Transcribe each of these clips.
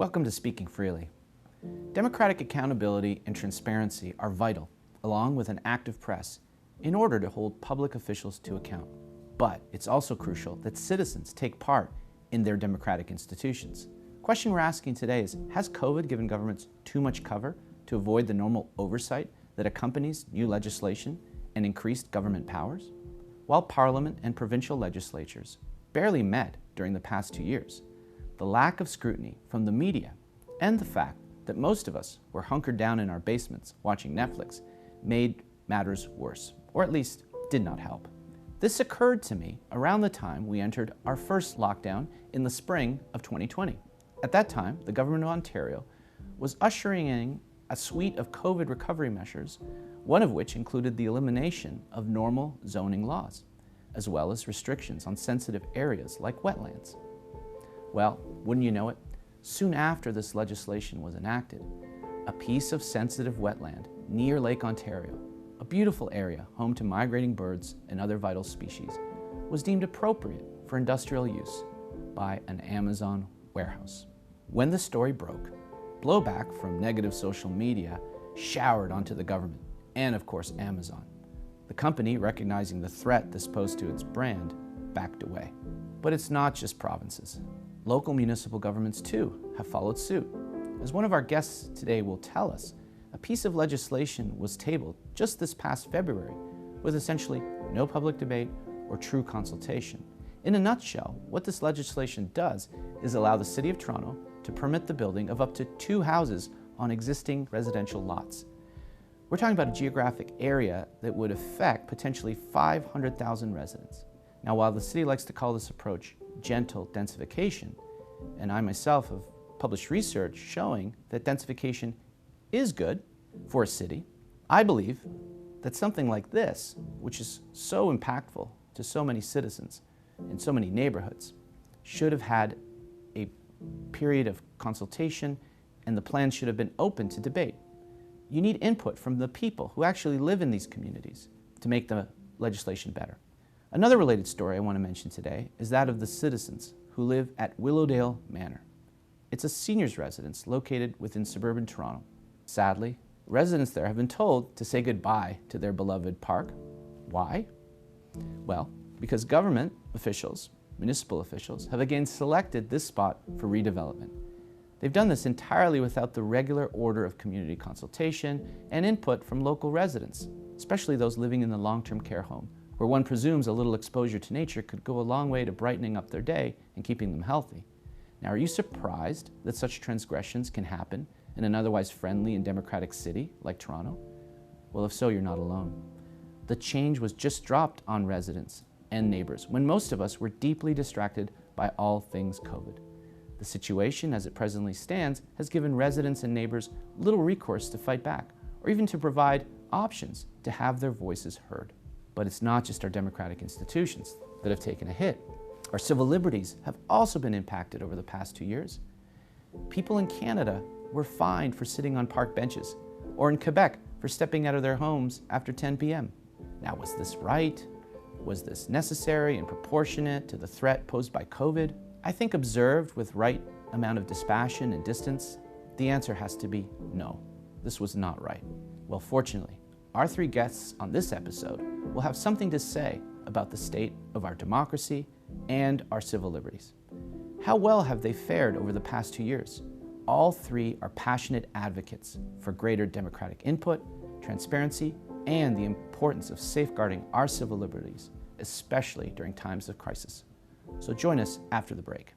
Welcome to Speaking Freely. Democratic accountability and transparency are vital, along with an active press, in order to hold public officials to account. But it's also crucial that citizens take part in their democratic institutions. The question we're asking today is, has COVID given governments too much cover to avoid the normal oversight that accompanies new legislation and increased government powers? While Parliament and provincial legislatures barely met during the past 2 years, the lack of scrutiny from the media and the fact that most of us were hunkered down in our basements watching Netflix made matters worse, or at least did not help. This occurred to me around the time we entered our first lockdown in the spring of 2020. At that time, the government of Ontario was ushering in a suite of COVID recovery measures, one of which included the elimination of normal zoning laws, as well as restrictions on sensitive areas like wetlands. Well, wouldn't you know it, soon after this legislation was enacted, a piece of sensitive wetland near Lake Ontario, a beautiful area home to migrating birds and other vital species, was deemed appropriate for industrial use by an Amazon warehouse. When the story broke, blowback from negative social media showered onto the government and, of course, Amazon. The company, recognizing the threat this posed to its brand, backed away. But it's not just provinces. Local municipal governments, too, have followed suit. As one of our guests today will tell us, a piece of legislation was tabled just this past February with essentially no public debate or true consultation. In a nutshell, what this legislation does is allow the City of Toronto to permit the building of up to 2 houses on existing residential lots. We're talking about a geographic area that would affect potentially 500,000 residents. Now, while the city likes to call this approach gentle densification, and I myself have published research showing that densification is good for a city, I believe that something like this, which is so impactful to so many citizens in so many neighborhoods, should have had a period of consultation, and the plan should have been open to debate. You need input from the people who actually live in these communities to make the legislation better. Another related story I want to mention today is that of the citizens who live at Willowdale Manor. It's a seniors' residence located within suburban Toronto. Sadly, residents there have been told to say goodbye to their beloved park. Why? Well, because government officials, municipal officials, have again selected this spot for redevelopment. They've done this entirely without the regular order of community consultation and input from local residents, especially those living in the long-term care home, where one presumes a little exposure to nature could go a long way to brightening up their day and keeping them healthy. Now, are you surprised that such transgressions can happen in an otherwise friendly and democratic city like Toronto? Well, if so, you're not alone. The change was just dropped on residents and neighbors when most of us were deeply distracted by all things COVID. The situation, as it presently stands, has given residents and neighbors little recourse to fight back, or even to provide options to have their voices heard. But it's not just our democratic institutions that have taken a hit. Our civil liberties have also been impacted over the past 2 years. People in Canada were fined for sitting on park benches, or in Quebec for stepping out of their homes after 10 p.m. Now, was this right? Was this necessary and proportionate to the threat posed by COVID? I think observed with right amount of dispassion and distance, the answer has to be no. This was not right. Well, fortunately, our 3 guests on this episode will have something to say about the state of our democracy and our civil liberties. How well have they fared over the past 2 years? All 3 are passionate advocates for greater democratic input, transparency, and the importance of safeguarding our civil liberties, especially during times of crisis. So join us after the break.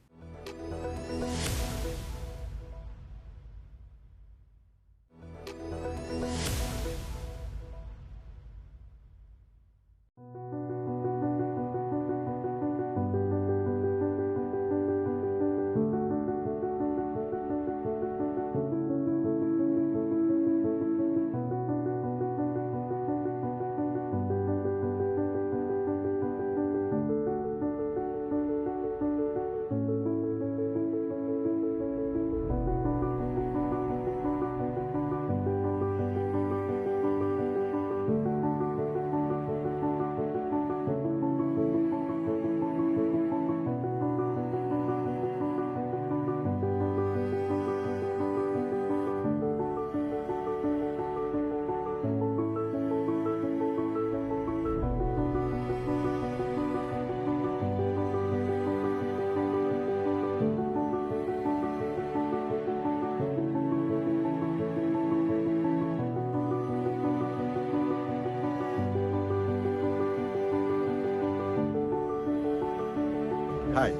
Hi,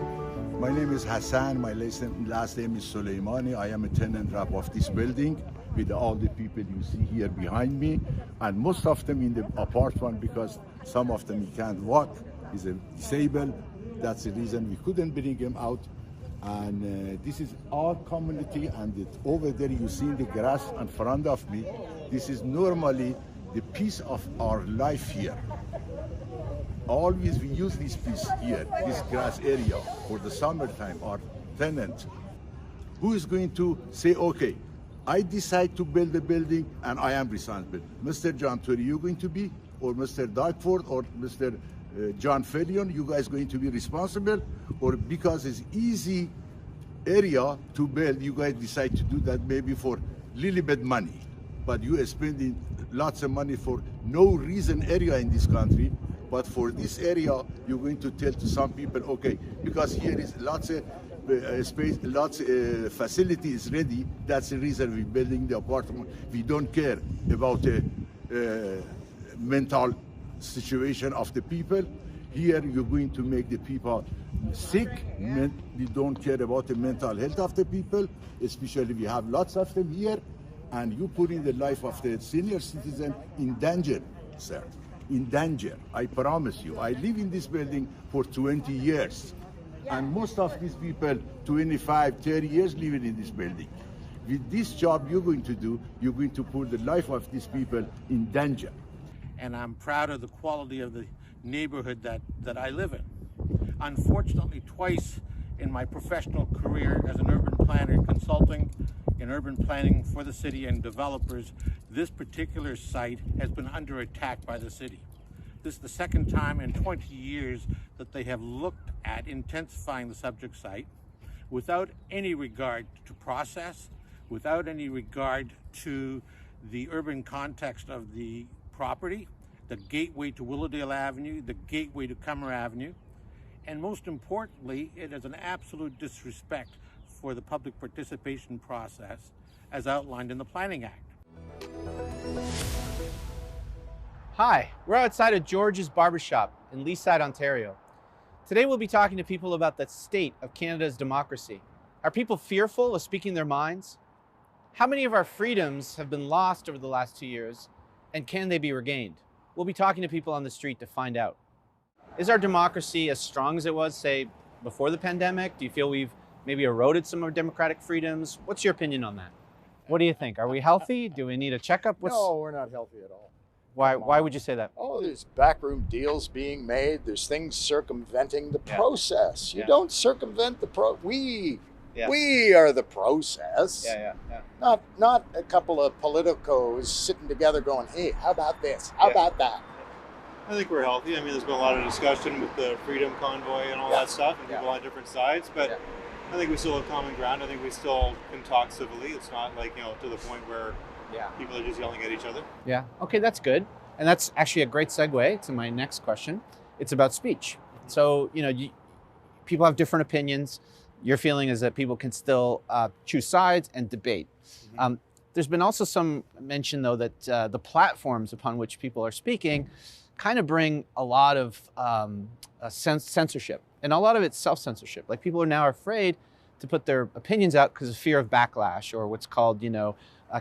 my name is Hassan. My last name is Soleimani. I am a tenant rep of this building with all the people you see here behind me, and most of them in the apartment because some of them can't walk, is disabled. That's the reason we couldn't bring him out. And this is our community, and over there you see the grass in front of me. This is normally the piece of our life here. Always we use this piece here, this grass area for the summertime, our tenant. Who is going to say, okay, I decide to build a building and I am responsible. Mr. John Tory, you going to be, or Mr. Darkford, or Mr. John Fellion, you guys going to be responsible? Or because it's easy area to build, you guys decide to do that maybe for little bit money, but you are spending lots of money for no reason area in this country. But for this area, you're going to tell to some people, okay, because here is lots of space, lots of facilities ready. That's the reason we're building the apartment. We don't care about the mental situation of the people. Here, you're going to make the people sick. We don't care about the mental health of the people, especially we have lots of them here, and you putting the life of the senior citizen in danger, sir. In danger, I promise you. I live in this building for 20 years. And most of these people, 25, 30 years living in this building. With this job you're going to do, you're going to put the life of these people in danger. And I'm proud of the quality of the neighborhood that I live in. Unfortunately, twice in my professional career as an urban planner consulting in urban planning for the city and developers, this particular site has been under attack by the city. This is the second time in 20 years that they have looked at intensifying the subject site without any regard to process, without any regard to the urban context of the property, the gateway to Willowdale Avenue, the gateway to Cummer Avenue, and most importantly, it is an absolute disrespect for the public participation process as outlined in the Planning Act. Hi, we're outside of George's Barbershop in Leaside, Ontario. Today we'll be talking to people about the state of Canada's democracy. Are people fearful of speaking their minds? How many of our freedoms have been lost over the last 2 years, and can they be regained? We'll be talking to people on the street to find out. Is our democracy as strong as it was, say, before the pandemic? Do you feel we've maybe eroded some of our democratic freedoms? What's your opinion on that? What do you think? Are we healthy? Do we need a checkup? No, we're not healthy at all. Why would you say that? Oh, there's backroom deals being made. There's things circumventing the process. You don't circumvent the we are the process. Not a couple of politicos sitting together going, hey, how about this? How about that? I think we're healthy. I mean, there's been a lot of discussion with the Freedom Convoy and all that stuff, and people on different sides, but I think we still have common ground. I think we still can talk civilly. It's not like, to the point where people are just yelling at each other. Yeah. Okay, that's good. And that's actually a great segue to my next question. It's about speech. So, people have different opinions. Your feeling is that people can still choose sides and debate. Mm-hmm. There's been also some mention, though, that the platforms upon which people are speaking kind of bring a lot of censorship. And a lot of it's self-censorship. Like, people are now afraid to put their opinions out because of fear of backlash or what's called,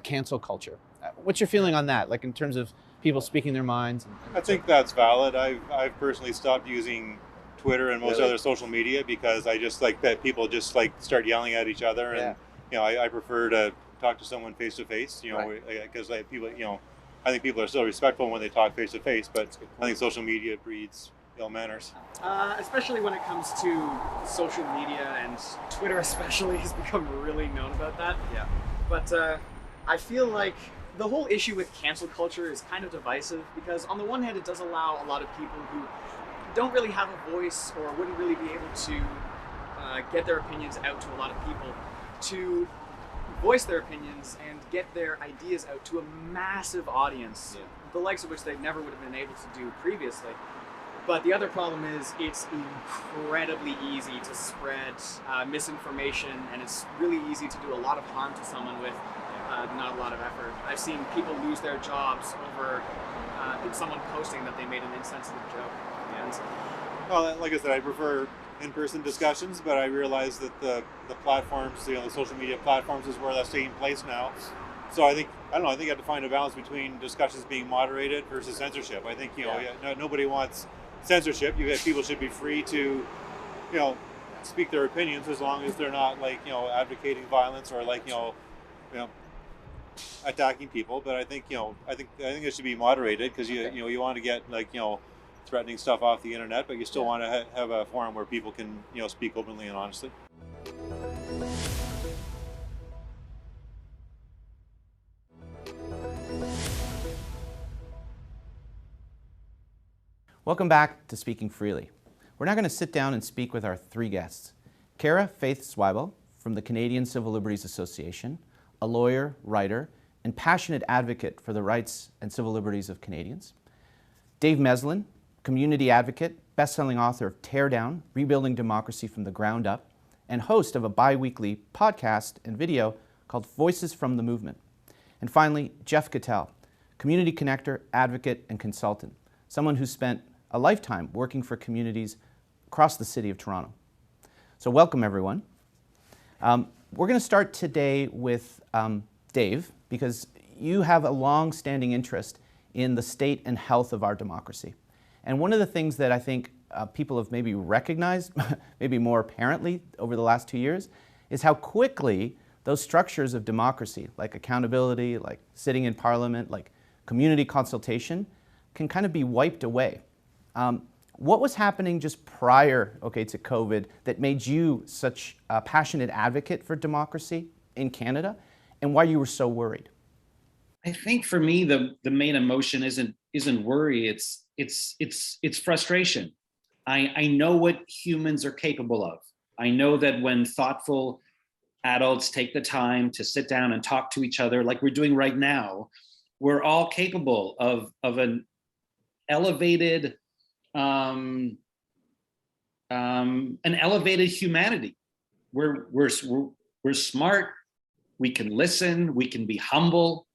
cancel culture. What's your feeling on that? Like, in terms of people speaking their minds? I think that's valid. I've personally stopped using Twitter and most other social media because I just like that people just start yelling at each other, and I prefer to talk to someone face to face. Because people, I think people are still respectful when they talk face to face, but I think social media breeds ill manners. Especially when it comes to social media, and Twitter especially has become really known about that. Yeah. But I feel like the whole issue with cancel culture is kind of divisive because on the one hand, it does allow a lot of people who don't really have a voice or wouldn't really be able to get their opinions out to a lot of people to voice their opinions and get their ideas out to a massive audience, the likes of which they never would have been able to do previously. But the other problem is it's incredibly easy to spread misinformation, and it's really easy to do a lot of harm to someone with not a lot of effort. I've seen people lose their jobs over someone posting that they made an insensitive joke. Well, like I said, I prefer in-person discussions, but I realize that the platforms, the social media platforms, is where that's taking place now. So I think you have to find a balance between discussions being moderated versus censorship. I think nobody wants censorship. People should be free to speak their opinions as long as they're not advocating violence or attacking people. But I think it should be moderated, because you want to get threatening stuff off the internet, but you still want to have a forum where people can speak openly and honestly. Welcome back to Speaking Freely. We're now going to sit down and speak with our three guests. Cara Zwibel from the Canadian Civil Liberties Association, a lawyer, writer, and passionate advocate for the rights and civil liberties of Canadians. Dave Meslin, community advocate, best-selling author of Tear Down, Rebuilding Democracy from the Ground Up, and host of a bi-weekly podcast and video called Voices from the Movement. And finally, Geoff Kettel, community connector, advocate, and consultant, someone who spent a lifetime working for communities across the city of Toronto. So welcome, everyone. We're going to start today with Dave, because you have a long-standing interest in the state and health of our democracy. And one of the things that I think people have maybe recognized, maybe more apparently over the last 2 years, is how quickly those structures of democracy, like accountability, like sitting in parliament, like community consultation, can kind of be wiped away. What was happening just prior, to COVID that made you such a passionate advocate for democracy in Canada, and why you were so worried? I think for me, the main emotion isn't worry. It's frustration. I know what humans are capable of. I know that when thoughtful adults take the time to sit down and talk to each other, like we're doing right now, we're all capable of an elevated humanity. We're smart. We can listen. We can be humble.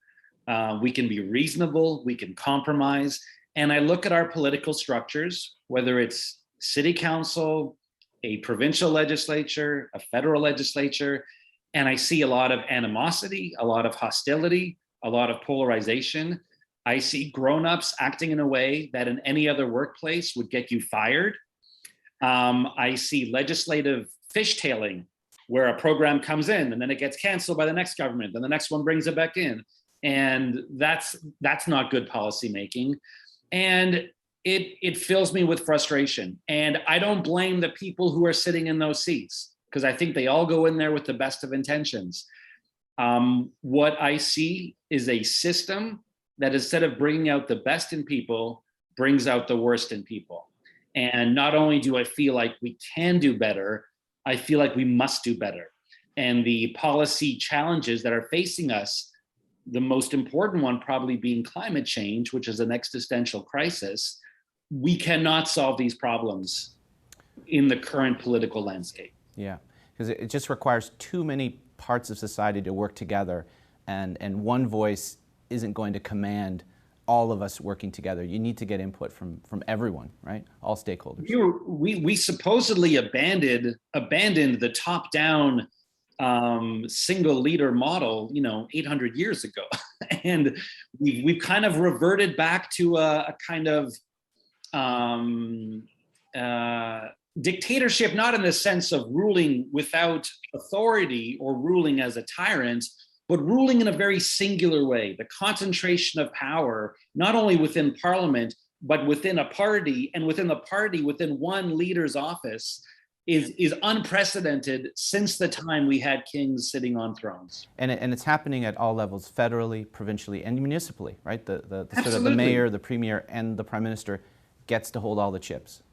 We can be reasonable. We can compromise. And I look at our political structures, whether it's city council, a provincial legislature, a federal legislature, and I see a lot of animosity, a lot of hostility, a lot of polarization. I see grown-ups acting in a way that in any other workplace would get you fired. I see legislative fishtailing, where a program comes in and then it gets canceled by the next government, and the next one brings it back in. And that's not good policymaking. And it fills me with frustration. And I don't blame the people who are sitting in those seats, because I think they all go in there with the best of intentions. What I see is a system that, instead of bringing out the best in people, brings out the worst in people. And not only do I feel like we can do better, I feel like we must do better. And the policy challenges that are facing us, the most important one probably being climate change, which is an existential crisis, we cannot solve these problems in the current political landscape. Yeah, because it just requires too many parts of society to work together, and one voice isn't going to command all of us working together. You need to get input from everyone, right? All stakeholders. We supposedly abandoned the top-down single leader model, 800 years ago, and we've kind of reverted back to a kind of dictatorship, not in the sense of ruling without authority or ruling as a tyrant, but ruling in a very singular way. The concentration of power, not only within Parliament, but within a party, and within the party, within one leader's office, is unprecedented since the time we had kings sitting on thrones. And it's happening at all levels, federally, provincially, and municipally, right? The sort of the mayor, the premier, and the prime minister gets to hold all the chips.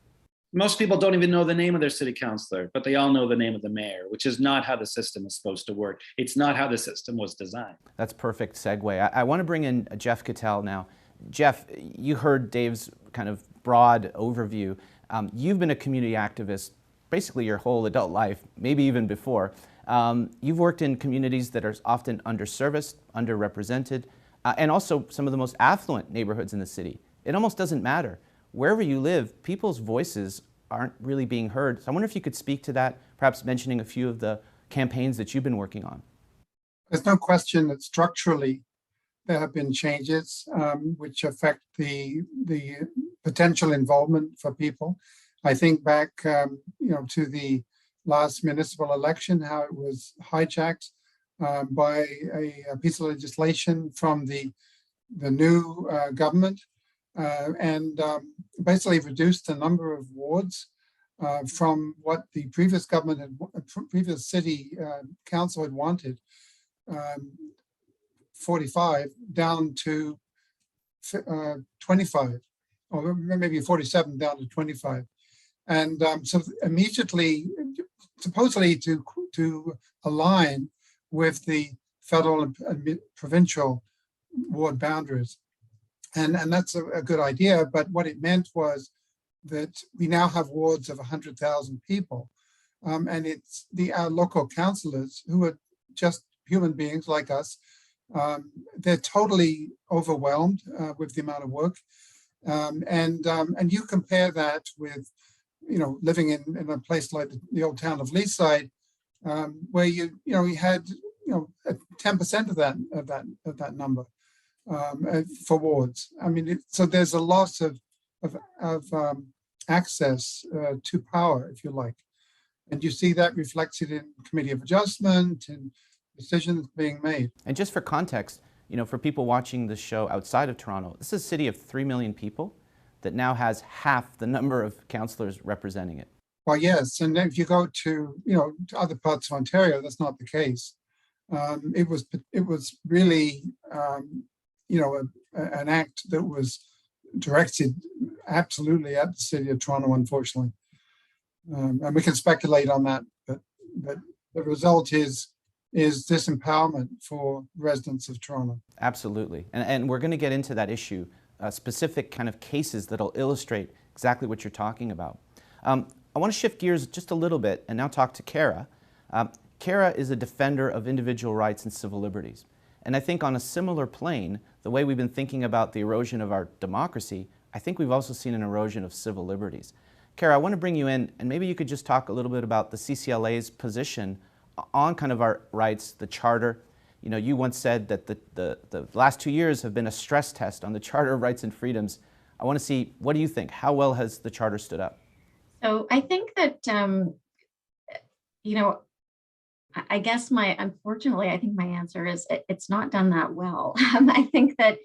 Most people don't even know the name of their city councillor, but they all know the name of the mayor, which is not how the system is supposed to work. It's not how the system was designed. That's perfect segue. I want to bring in Geoff Kettel now. Geoff, you heard Dave's kind of broad overview. You've been a community activist basically your whole adult life, maybe even before. You've worked in communities that are often underserviced, underrepresented, and also some of the most affluent neighborhoods in the city. It almost doesn't matter. Wherever you live, people's voices aren't really being heard. So I wonder if you could speak to that, perhaps mentioning a few of the campaigns that you've been working on. There's no question that structurally there have been changes which affect the potential involvement for people. I think back, to the last municipal election, how it was hijacked by a piece of legislation from the new government, and basically reduced the number of wards from what the previous government had, previous city council had wanted, 45 down to 25, or maybe 47 down to 25. And so immediately, supposedly to align with the federal and provincial ward boundaries. And that's a good idea, but what it meant was that we now have wards of 100,000 people. And it's our local councillors, who are just human beings like us. They're totally overwhelmed with the amount of work. And you compare that with, living in a place like the old town of Leaside, where you had 10% of that number for wards. I mean, so there's a loss of access to power, if you like, and you see that reflected in Committee of Adjustment and decisions being made. And just for context, for people watching the show outside of Toronto, this is a city of 3 million people that now has half the number of councillors representing it. Well, yes, and if you go to to other parts of Ontario, that's not the case. It was really an act that was directed absolutely at the city of Toronto, unfortunately, and we can speculate on that, but the result is disempowerment for residents of Toronto. Absolutely, and we're going to get into that issue, specific kind of cases that'll illustrate exactly what you're talking about. I want to shift gears just a little bit and now talk to Cara. Cara is a defender of individual rights and civil liberties. And I think on a similar plane, the way we've been thinking about the erosion of our democracy, I think we've also seen an erosion of civil liberties. Cara, I want to bring you in, and maybe you could just talk a little bit about the CCLA's position on kind of our rights, the Charter. You once said that the last 2 years have been a stress test on the Charter of Rights and Freedoms. I want to see, what do you think? How well has the Charter stood up? So I think that, I guess unfortunately, I think my answer is it's not done that well. I think that,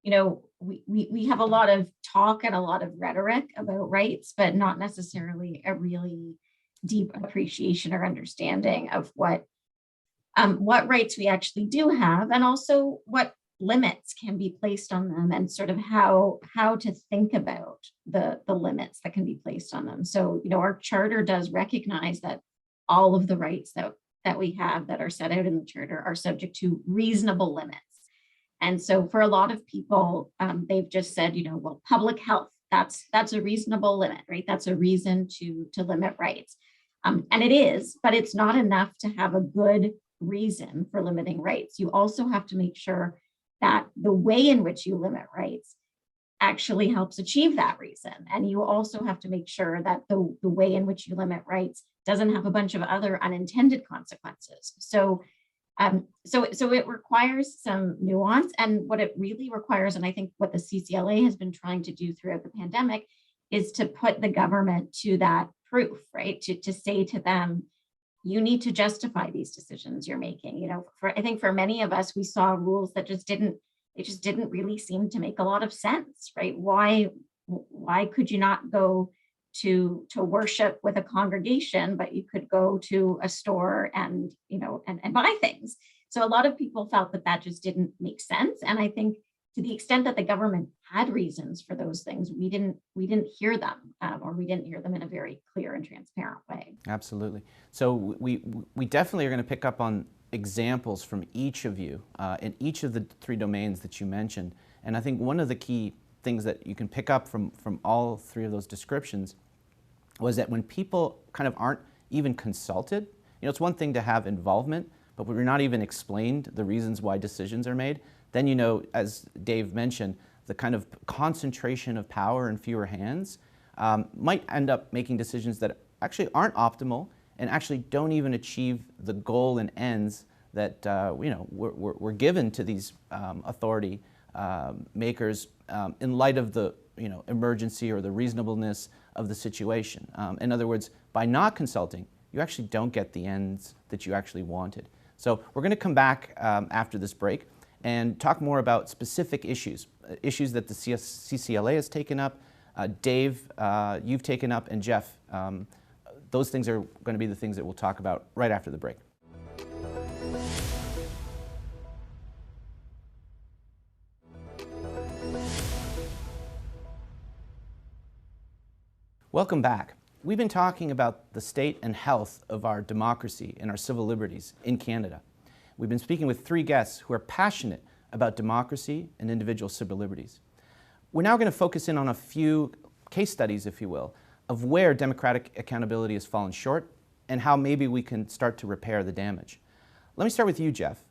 we have a lot of talk and a lot of rhetoric about rights, but not necessarily a really deep appreciation or understanding of what rights we actually do have, and also what limits can be placed on them, and sort of how to think about the limits that can be placed on them. So, our Charter does recognize that all of the rights that we have that are set out in the Charter are subject to reasonable limits. And so for a lot of people, they've just said, well, public health, that's a reasonable limit, right? That's a reason to limit rights. And it is, but it's not enough to have a good reason for limiting rights. You also have to make sure that the way in which you limit rights actually helps achieve that reason. And you also have to make sure that the way in which you limit rights doesn't have a bunch of other unintended consequences. So it requires some nuance, and what it really requires, and I think what the CCLA has been trying to do throughout the pandemic, is to put the government to that proof, right? To say to them, you need to justify these decisions you're making. I think for many of us, we saw rules that just didn't really seem to make a lot of sense, right? Why could you not go to worship with a congregation, but you could go to a store and buy things? So a lot of people felt that just didn't make sense. And I think to the extent that the government had reasons for those things, we didn't hear them, or we didn't hear them in a very clear and transparent way. Absolutely. So we definitely are going to pick up on examples from each of you in each of the 3 domains that you mentioned. And I think one of the key things that you can pick up from all 3 of those descriptions was that when people kind of aren't even consulted, it's one thing to have involvement, but when we're not even explained the reasons why decisions are made, then as Dave mentioned, the kind of concentration of power in fewer hands might end up making decisions that actually aren't optimal and actually don't even achieve the goal and ends that we're given to these authority makers in light of the emergency or the reasonableness of the situation. In other words, by not consulting, you actually don't get the ends that you actually wanted. So we're going to come back after this break and talk more about specific issues that the CCLA has taken up, Dave, you've taken up, and Geoff. Those things are going to be the things that we'll talk about right after the break. Welcome back. We've been talking about the state and health of our democracy and our civil liberties in Canada. We've been speaking with three guests who are passionate about democracy and individual civil liberties. We're now going to focus in on a few case studies, if you will, of where democratic accountability has fallen short and how maybe we can start to repair the damage. Let me start with you, Geoff.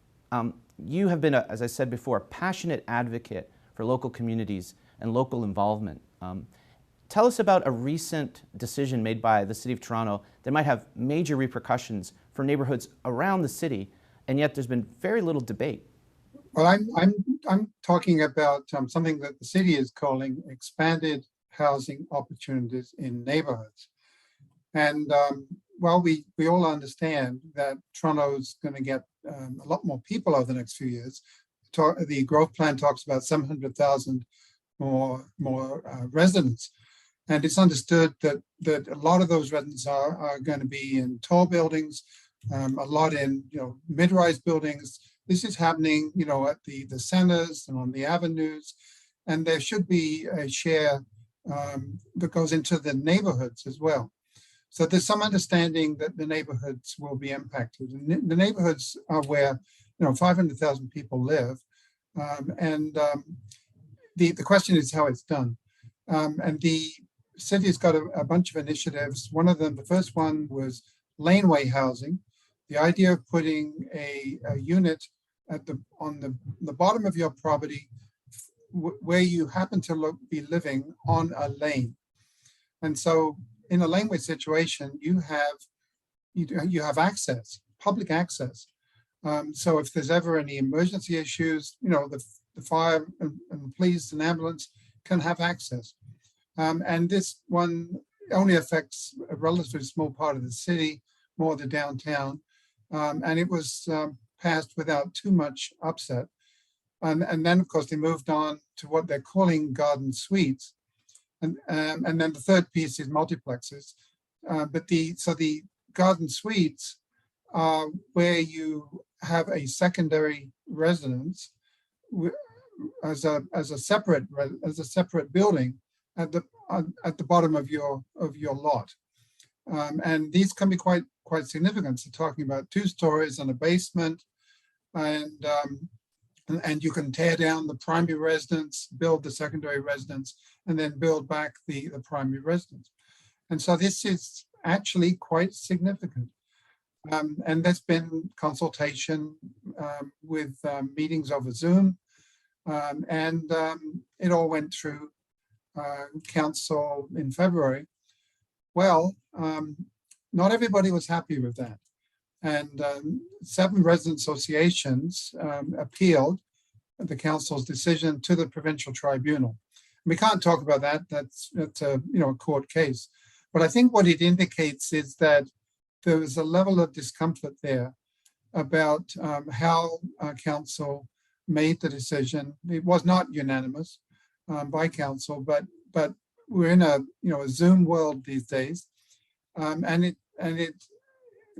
You have been, as I said before, a passionate advocate for local communities and local involvement. Tell us about a recent decision made by the City of Toronto that might have major repercussions for neighborhoods around the city, and yet there's been very little debate. Well, I'm talking about something that the city is calling expanded housing opportunities in neighborhoods. And while we all understand that Toronto's going to get a lot more people over the next few years, the growth plan talks about 700,000 more residents. And it's understood that a lot of those residents are going to be in tall buildings, a lot in mid-rise buildings. This is happening at the centers and on the avenues, and there should be a share that goes into the neighborhoods as well. So there's some understanding that the neighborhoods will be impacted. And the neighborhoods are where 500,000 people live, and the question is how it's done. And the city's got a bunch of initiatives. One of them, the first one, was laneway housing. The idea of putting a unit on the bottom of your property where you happen to be living on a lane. And so in a laneway situation, you have access, public access. So if there's ever any emergency issues, the fire and the police and ambulance can have access. And this one only affects a relatively small part of the city, more the downtown. And it was passed without too much upset. And then, of course, they moved on to what they're calling garden suites. And then the third piece is multiplexes. But the garden suites are where you have a secondary residence as a separate building at the bottom of your lot. And these can be quite significant. So talking about 2 stories and a basement, and you can tear down the primary residence, build the secondary residence, and then build back the primary residence. And so this is actually quite significant. And there's been consultation with meetings over Zoom, and it all went through council in February. Well, not everybody was happy with that. And 7 resident associations appealed the council's decision to the provincial tribunal. We can't talk about that. That's a court case. But I think what it indicates is that there was a level of discomfort there about how council made the decision. It was not unanimous by council, but we're in a Zoom world these days, and it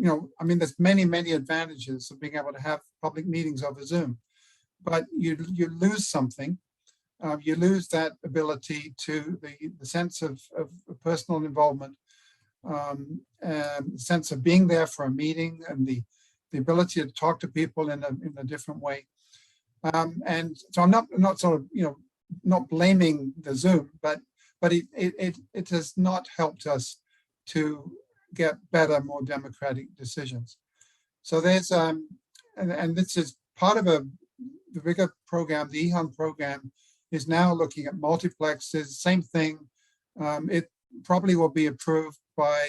there's many advantages of being able to have public meetings over Zoom, but you lose something. You lose that ability to the sense of personal involvement, and the sense of being there for a meeting, and the ability to talk to people in a different way. And so I'm not sort of not blaming the Zoom, but it has not helped us to get better, more democratic decisions. So there's and this is part of the bigger program. The EHON program is now looking at multiplexes. Same thing. probably will be approved by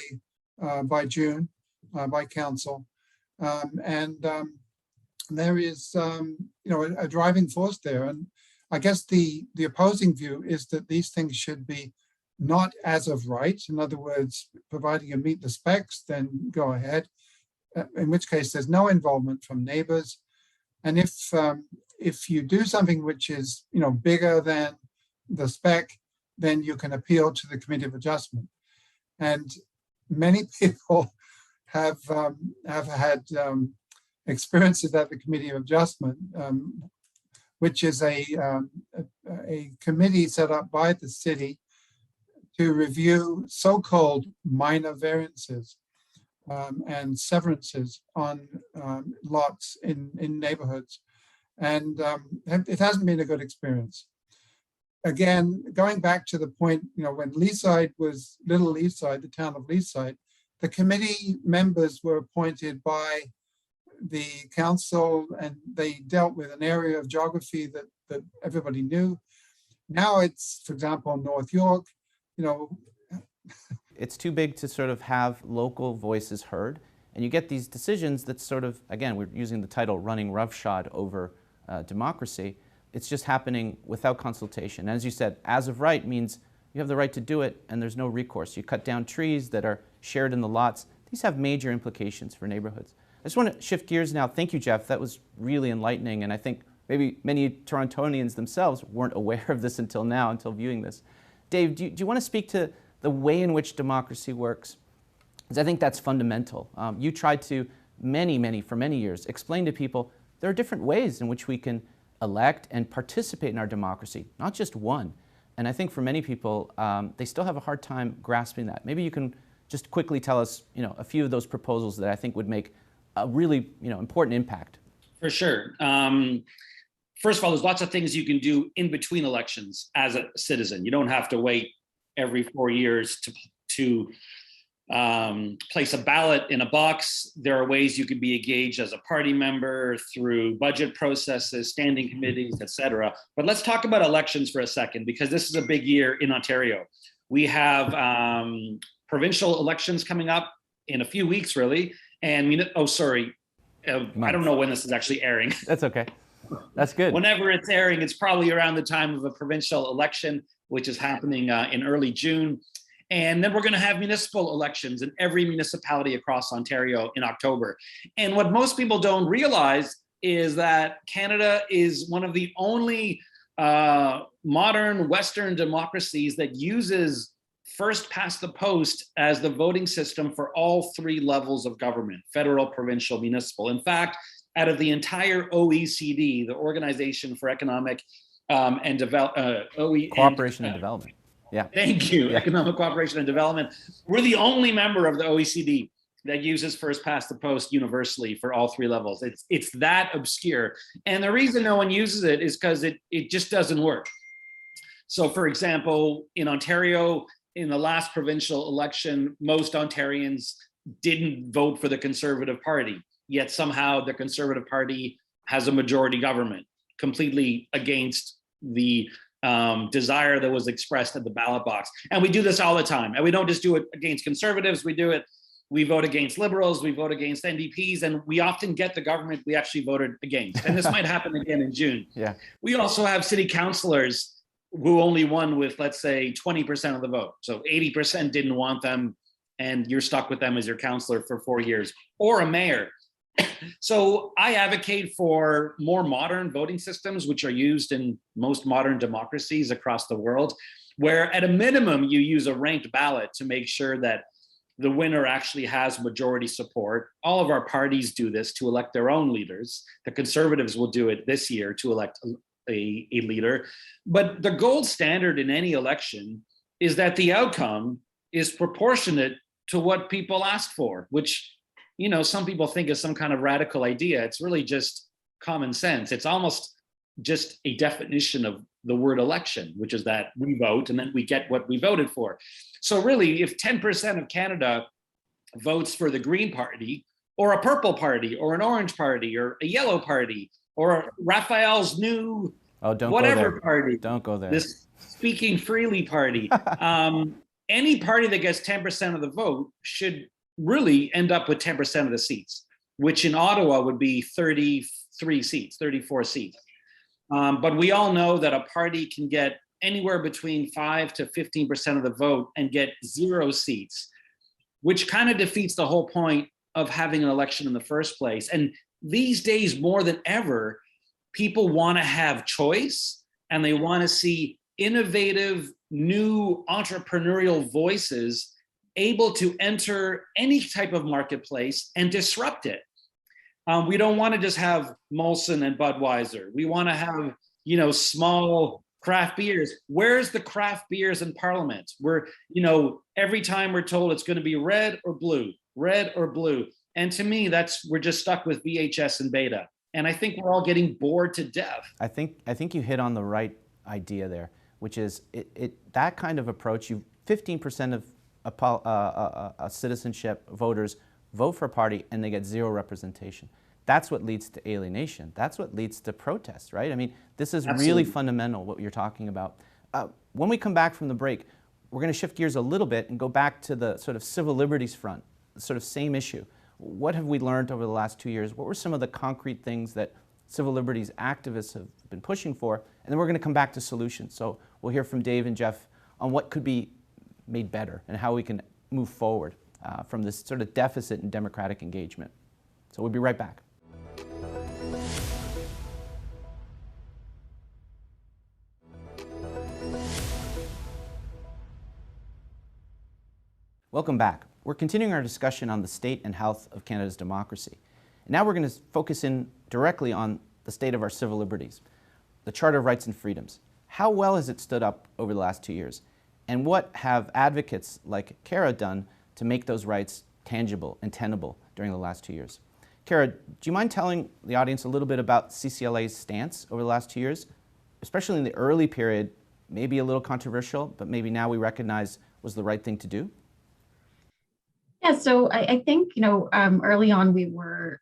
June by council, and there is a driving force there. And I guess the opposing view is that these things should be not as of right. In other words, providing you meet the specs, then go ahead. In which case, there's no involvement from neighbors. And if you do something which is bigger than the spec, then you can appeal to the Committee of Adjustment. And many people have had experiences at the Committee of Adjustment, which is a committee set up by the city to review so-called minor variances and severances on lots in neighborhoods. And it hasn't been a good experience. Again, going back to the point, when Leaside was Little Leaside, the town of Leaside, the committee members were appointed by the council, and they dealt with an area of geography that everybody knew. Now it's, for example, North York, It's too big to sort of have local voices heard, and you get these decisions that sort of, again, we're using the title running roughshod over democracy. It's just happening without consultation. And as you said, as of right means you have the right to do it and there's no recourse. You cut down trees that are shared in the lots. These have major implications for neighborhoods. I just want to shift gears now. Thank you, Geoff. That was really enlightening, and I think maybe many Torontonians themselves weren't aware of this until now, until viewing this. Dave, do you want to speak to the way in which democracy works? Because I think that's fundamental. You tried to, for many years, explain to people there are different ways in which we can elect and participate in our democracy, not just one. And I think for many people, they still have a hard time grasping that. Maybe you can just quickly tell us, a few of those proposals that I think would make a really, important impact. For sure. First of all, there's lots of things you can do in between elections as a citizen. You don't have to wait every 4 years to place a ballot in a box. There are ways you can be engaged as a party member through budget processes, standing committees, et cetera. But let's talk about elections for a second, because this is a big year in Ontario. We have provincial elections coming up in a few weeks, really. And I don't know when this is actually airing. That's okay. That's good. Whenever it's airing, it's probably around the time of a provincial election, which is happening in early June. And then we're going to have municipal elections in every municipality across Ontario in October. And what most people don't realize is that Canada is one of the only modern Western democracies that uses first past the post as the voting system for all three levels of government: federal, provincial, municipal. In fact, out of the entire OECD, the Organization for Economic and Cooperation and Development. Yeah. Thank you. Yeah. Economic Cooperation and Development. We're the only member of the OECD that uses first past the post universally for all three levels. It's that obscure. And the reason no one uses it is because it just doesn't work. So for example, in Ontario, in the last provincial election, most Ontarians didn't vote for the Conservative Party, yet somehow the Conservative Party has a majority government, completely against the desire that was expressed at the ballot box. And we do this all the time. And we don't just do it against Conservatives, we vote against Liberals, we vote against NDPs, and we often get the government we actually voted against. And this might happen again in June. Yeah. We also have city councilors who only won with, let's say, 20% of the vote. So 80% didn't want them, and you're stuck with them as your councilor for 4 years, or a mayor. So I advocate for more modern voting systems, which are used in most modern democracies across the world, where at a minimum you use a ranked ballot to make sure that the winner actually has majority support. All of our parties do this to elect their own leaders. The Conservatives will do it this year to elect a leader. But the gold standard in any election is that the outcome is proportionate to what people asked for, which, some people think is some kind of radical idea. It's really just common sense. It's almost just a definition of the word election, which is that we vote and then we get what we voted for. So really, if 10% of Canada votes for the Green Party, or a purple party, or an orange party, or a yellow party, or Rafael's new don't whatever go there. Party. Don't go there. This Speaking Freely party. any party that gets 10% of the vote should really end up with 10% of the seats, which in Ottawa would be 33 seats, 34 seats. But we all know that a party can get anywhere between 5 to 15% of the vote and get 0 seats, which kind of defeats the whole point of having an election in the first place. And these days, more than ever, people want to have choice, and they want to see innovative, new entrepreneurial voices able to enter any type of marketplace and disrupt it. We don't want to just have Molson and Budweiser. We want to have, small craft beers. Where's the craft beers in Parliament? We're, every time we're told it's going to be red or blue. And to me, we're just stuck with VHS and beta. And I think we're all getting bored to death. I think you hit on the right idea there, which is that kind of approach. 15% of citizenship voters vote for a party and they get 0 representation. That's what leads to alienation. That's what leads to protests, right? I mean, this is Absolutely. Really fundamental, what you're talking about. When we come back from the break, we're going to shift gears a little bit and go back to the sort of civil liberties front, the sort of same issue. What have we learned over the last 2 years? What were some of the concrete things that civil liberties activists have been pushing for? And then we're going to come back to solutions. So we'll hear from Dave and Geoff on what could be made better and how we can move forward from this sort of deficit in democratic engagement. So we'll be right back. Welcome back. We're continuing our discussion on the state and health of Canada's democracy. And now we're going to focus in directly on the state of our civil liberties, the Charter of Rights and Freedoms. How well has it stood up over the last 2 years? And what have advocates like Cara done to make those rights tangible and tenable during the last 2 years? Cara, do you mind telling the audience a little bit about CCLA's stance over the last 2 years, especially in the early period, maybe a little controversial, but maybe now we recognize was the right thing to do? Yeah, so I think, early on we were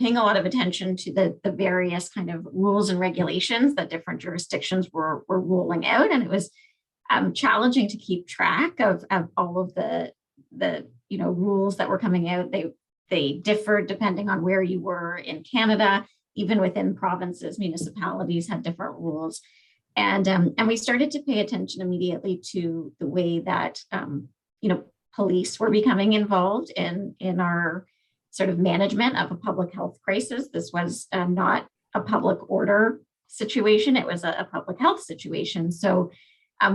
paying a lot of attention to the various kind of rules and regulations that different jurisdictions were rolling out. And it was challenging to keep track of all of the rules that were coming out. They differed depending on where you were in Canada. Even within provinces, municipalities had different rules. And we started to pay attention immediately to the way that, police were becoming involved in our sort of management of a public health crisis. This was not a public order situation. It was a public health situation. So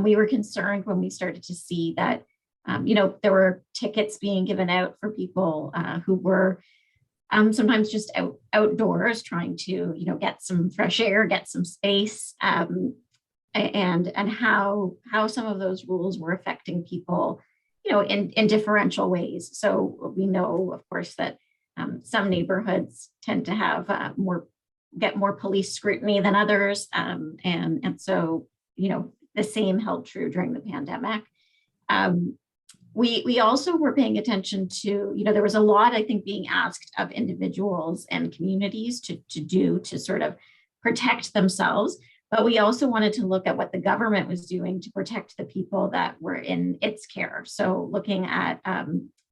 we were concerned when we started to see that, there were tickets being given out for people who were sometimes just outdoors trying to, get some fresh air, get some space, and how some of those rules were affecting people, in differential ways. So we know, of course, that some neighborhoods tend to have get more police scrutiny than others. And so, the same held true during the pandemic. We also were paying attention to, there was a lot, I think, being asked of individuals and communities to do to sort of protect themselves. But we also wanted to look at what the government was doing to protect the people that were in its care. So looking at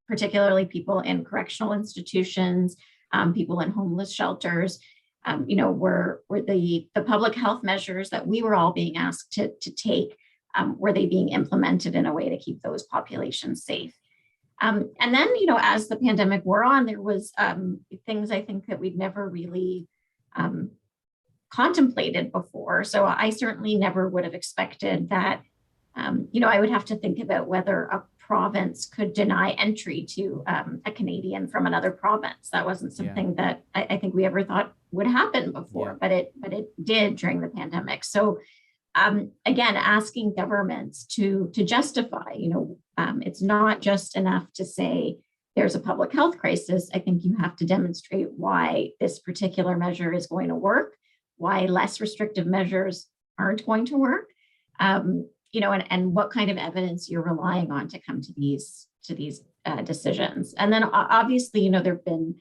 particularly people in correctional institutions, people in homeless shelters, were the public health measures that we were all being asked to take, were they being implemented in a way to keep those populations safe? And then, as the pandemic wore on, there was things I think that we'd never really contemplated before. So I certainly never would have expected that, I would have to think about whether a province could deny entry to a Canadian from another province. That wasn't something that I think we ever thought would happen before, but it did during the pandemic. So again, asking governments to justify, it's not just enough to say there's a public health crisis. I think you have to demonstrate why this particular measure is going to work, why less restrictive measures aren't going to work, and what kind of evidence you're relying on to come to these decisions. And then obviously, there have been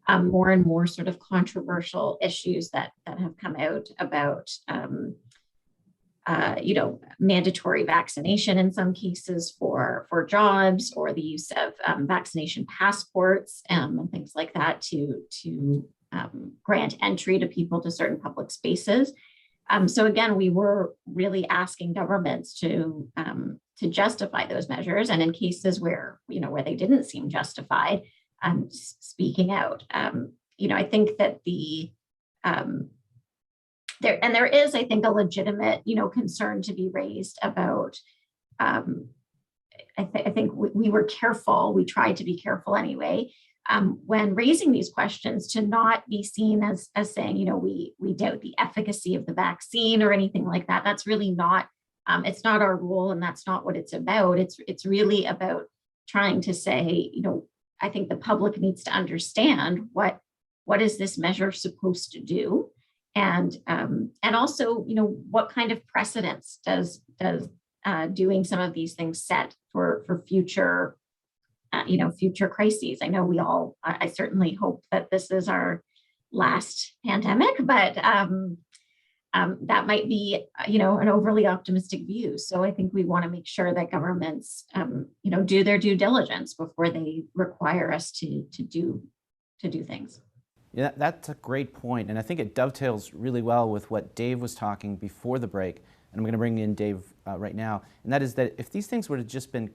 more and more sort of controversial issues that have come out about mandatory vaccination in some cases for jobs, or the use of vaccination passports and things like that to grant entry to people to certain public spaces. So again, we were really asking governments to justify those measures, and in cases where they didn't seem justified, speaking out. I think that there is, I think, a legitimate, concern to be raised about. I think we were careful. We tried to be careful anyway, when raising these questions, to not be seen as saying, we doubt the efficacy of the vaccine or anything like that. That's really not. It's not our role, and that's not what it's about. It's really about trying to say, I think the public needs to understand what is this measure supposed to do. And also, what kind of precedents does doing some of these things set for future, future crises? I know I certainly hope that this is our last pandemic, but that might be, an overly optimistic view. So I think we want to make sure that governments, do their due diligence before they require us to do things. Yeah, that's a great point, and I think it dovetails really well with what Dave was talking before the break, and I'm going to bring in Dave right now, and that is that if these things would have just been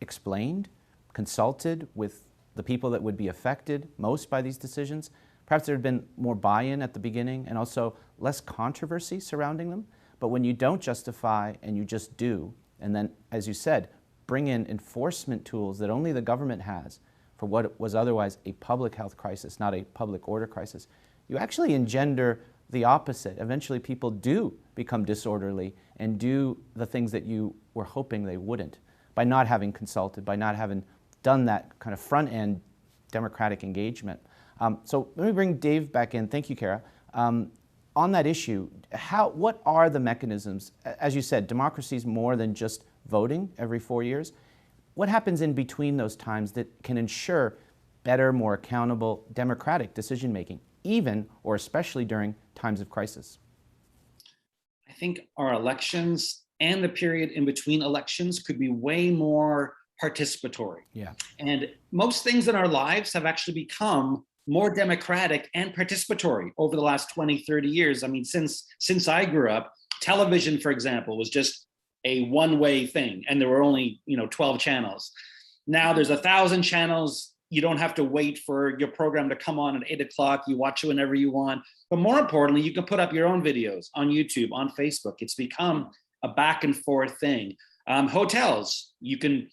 explained, consulted with the people that would be affected most by these decisions, perhaps there had been more buy-in at the beginning and also less controversy surrounding them. But when you don't justify and you just do, and then, as you said, bring in enforcement tools that only the government has for what was otherwise a public health crisis, not a public order crisis, you actually engender the opposite. Eventually people do become disorderly and do the things that you were hoping they wouldn't, by not having consulted, by not having done that kind of front-end democratic engagement. So let me bring Dave back in. Thank you, Cara. On that issue, what are the mechanisms? As you said, democracy is more than just voting every 4 years. What happens in between those times that can ensure better, more accountable, democratic decision-making, even or especially during times of crisis? I think our elections and the period in between elections could be way more participatory. Yeah. And most things in our lives have actually become more democratic and participatory over the last 20, 30 years. I mean, since I grew up, television, for example, was just a one-way thing, and there were only 12 channels. Now there's 1,000 channels. You don't have to wait for your program to come on at 8 o'clock. You watch it whenever you want. But more importantly, you can put up your own videos on YouTube, on Facebook. It's become a back and forth thing. Hotels, you can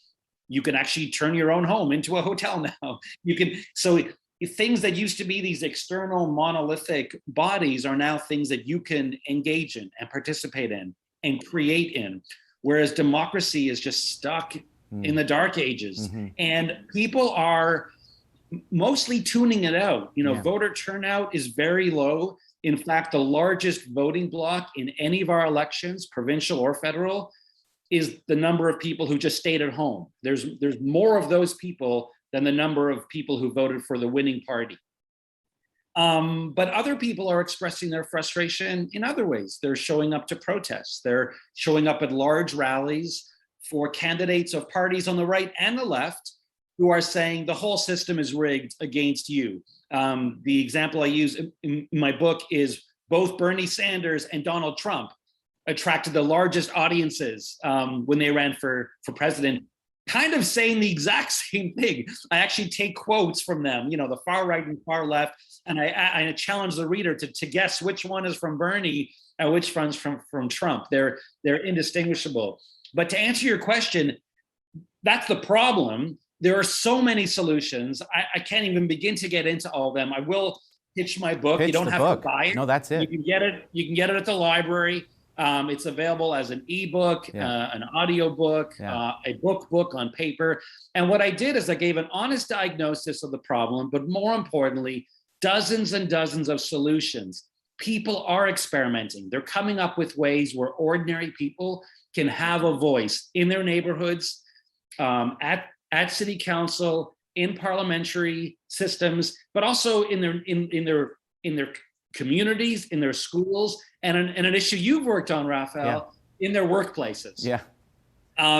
actually turn your own home into a hotel now. So things that used to be these external monolithic bodies are now things that you can engage in and participate in and create in. Whereas democracy is just stuck in the dark ages. Mm-hmm. And people are mostly tuning it out. Voter turnout is very low. In fact, the largest voting bloc in any of our elections, provincial or federal, is the number of people who just stayed at home. There's more of those people than the number of people who voted for the winning party. But other people are expressing their frustration in other ways. They're showing up to protests. They're showing up at large rallies for candidates of parties on the right and the left who are saying the whole system is rigged against you. The example I use in my book is both Bernie Sanders and Donald Trump attracted the largest audiences when they ran for president, kind of saying the exact same thing. I actually take quotes from them, the far right and far left, and I challenge the reader to guess which one is from Bernie and which one's from Trump. They're indistinguishable. But to answer your question, that's the problem. There are so many solutions. I can't even begin to get into all of them. I will pitch my book. You don't have to buy it. No, that's it. You can get it at the library. It's available as an ebook, an audio book, a book on paper. And what I did is I gave an honest diagnosis of the problem, but more importantly, dozens and dozens of solutions. People are experimenting. They're coming up with ways where ordinary people can have a voice in their neighborhoods, at city council, in parliamentary systems, but also in their communities, in their schools. And an issue you've worked on, Rafael, in their workplaces. Yeah.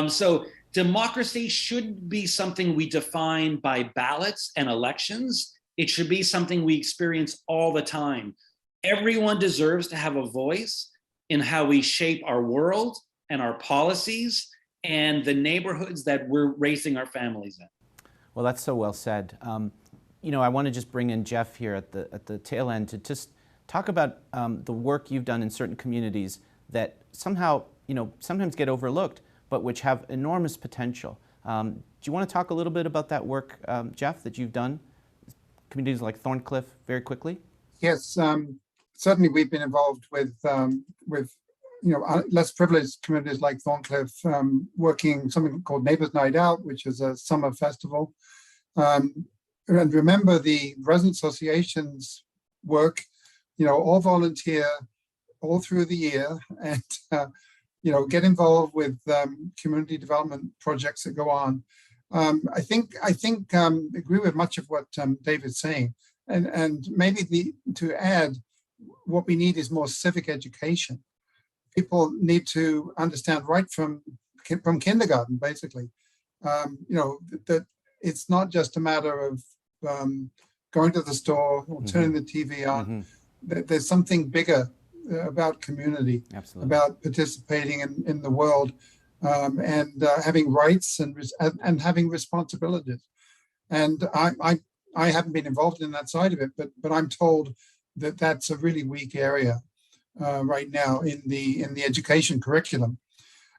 So democracy should be something we define by ballots and elections. It should be something we experience all the time. Everyone deserves to have a voice in how we shape our world and our policies and the neighborhoods that we're raising our families in. Well, that's so well said. You know, I want to just bring in Geoff here at the tail end to just talk about the work you've done in certain communities that somehow, you know, sometimes get overlooked, but which have enormous potential. Do you want to talk a little bit about that work, Geoff, that you've done? Communities like Thorncliffe, very quickly. Yes, certainly we've been involved with you know, less privileged communities like Thorncliffe, working something called Neighbors Night Out, which is a summer festival. And remember, the resident associations work, you know, all volunteer all through the year, and you know, get involved with community development projects that go on. I think agree with much of what David's saying, and maybe to add, what we need is more civic education. People need to understand right from kindergarten, basically. You know, that it's not just a matter of going to the store or turning the TV on. There's something bigger about community, about participating in the world, and having rights and having responsibilities. And I haven't been involved in that side of it, but I'm told that that's a really weak area right now in the education curriculum.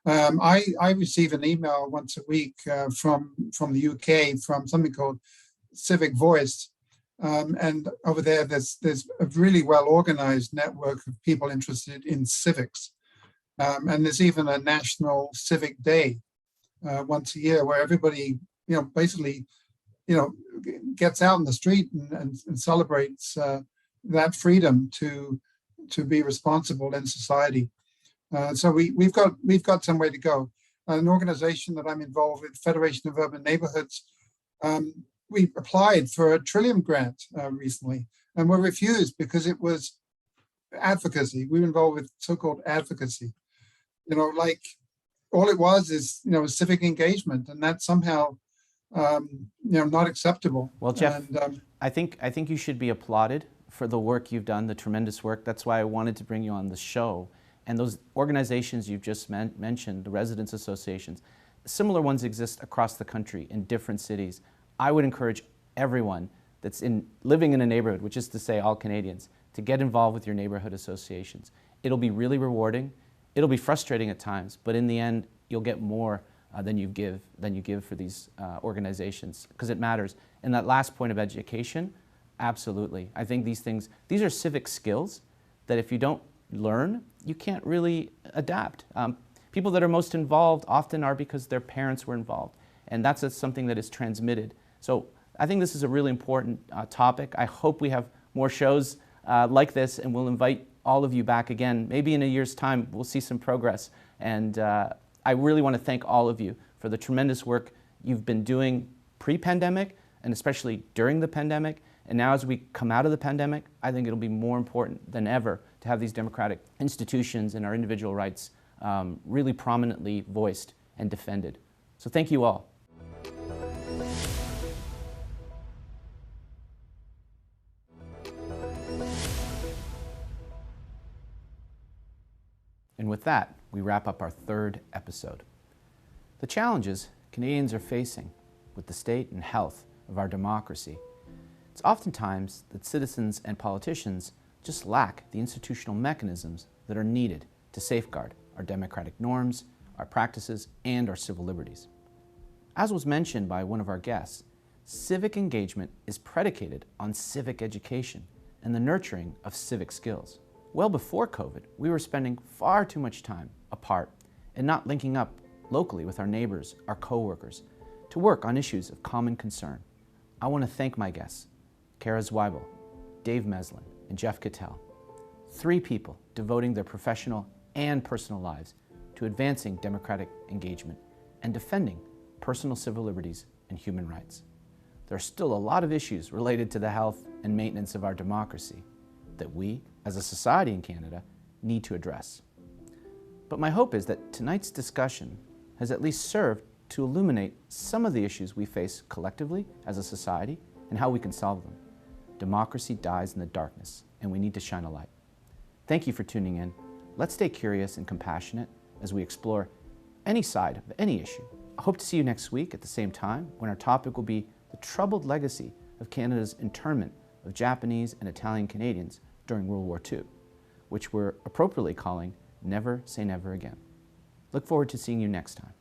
I receive an email once a week from the UK from something called Civic Voice. And over there's a really well organized network of people interested in civics. And there's even a National Civic Day once a year where everybody, you know, basically, you know, gets out in the street and celebrates that freedom to be responsible in society. So we've got some way to go. An organization that I'm involved with, Federation of Urban Neighborhoods, we applied for a Trillium grant recently and were refused because it was advocacy. We were involved with so-called advocacy. You know, like all it was is, you know, civic engagement, and that's somehow, you know, not acceptable. Well, Geoff, and, I think you should be applauded for the work you've done, the tremendous work. That's why I wanted to bring you on the show. And those organizations you've just mentioned, the residents associations, similar ones exist across the country in different cities. I would encourage everyone that's living in a neighborhood, which is to say all Canadians, to get involved with your neighborhood associations. It'll be really rewarding. It'll be frustrating at times, but in the end, you'll get more than you give for these organizations, because it matters. And that last point of education, absolutely. I think these are civic skills that if you don't learn, you can't really adapt. People that are most involved often are because their parents were involved, and that's something that is transmitted. So I think this is a really important topic. I hope we have more shows like this, and we'll invite all of you back again. Maybe in a year's time, we'll see some progress. And I really want to thank all of you for the tremendous work you've been doing pre-pandemic, and especially during the pandemic. And now as we come out of the pandemic, I think it'll be more important than ever to have these democratic institutions and our individual rights really prominently voiced and defended. So thank you all. And with that, we wrap up our third episode. The challenges Canadians are facing with the state and health of our democracy. It's oftentimes that citizens and politicians just lack the institutional mechanisms that are needed to safeguard our democratic norms, our practices, and our civil liberties. As was mentioned by one of our guests, civic engagement is predicated on civic education and the nurturing of civic skills. Well before COVID, we were spending far too much time apart and not linking up locally with our neighbors, our coworkers, to work on issues of common concern. I want to thank my guests, Cara Zwibel, Dave Meslin, and Geoff Kettel, 3 people devoting their professional and personal lives to advancing democratic engagement and defending personal civil liberties and human rights. There are still a lot of issues related to the health and maintenance of our democracy that we, as a society in Canada, need to address. But my hope is that tonight's discussion has at least served to illuminate some of the issues we face collectively as a society and how we can solve them. Democracy dies in the darkness, and we need to shine a light. Thank you for tuning in. Let's stay curious and compassionate as we explore any side of any issue. I hope to see you next week at the same time when our topic will be the troubled legacy of Canada's internment of Japanese and Italian Canadians during World War II, which we're appropriately calling Never Say Never Again. Look forward to seeing you next time.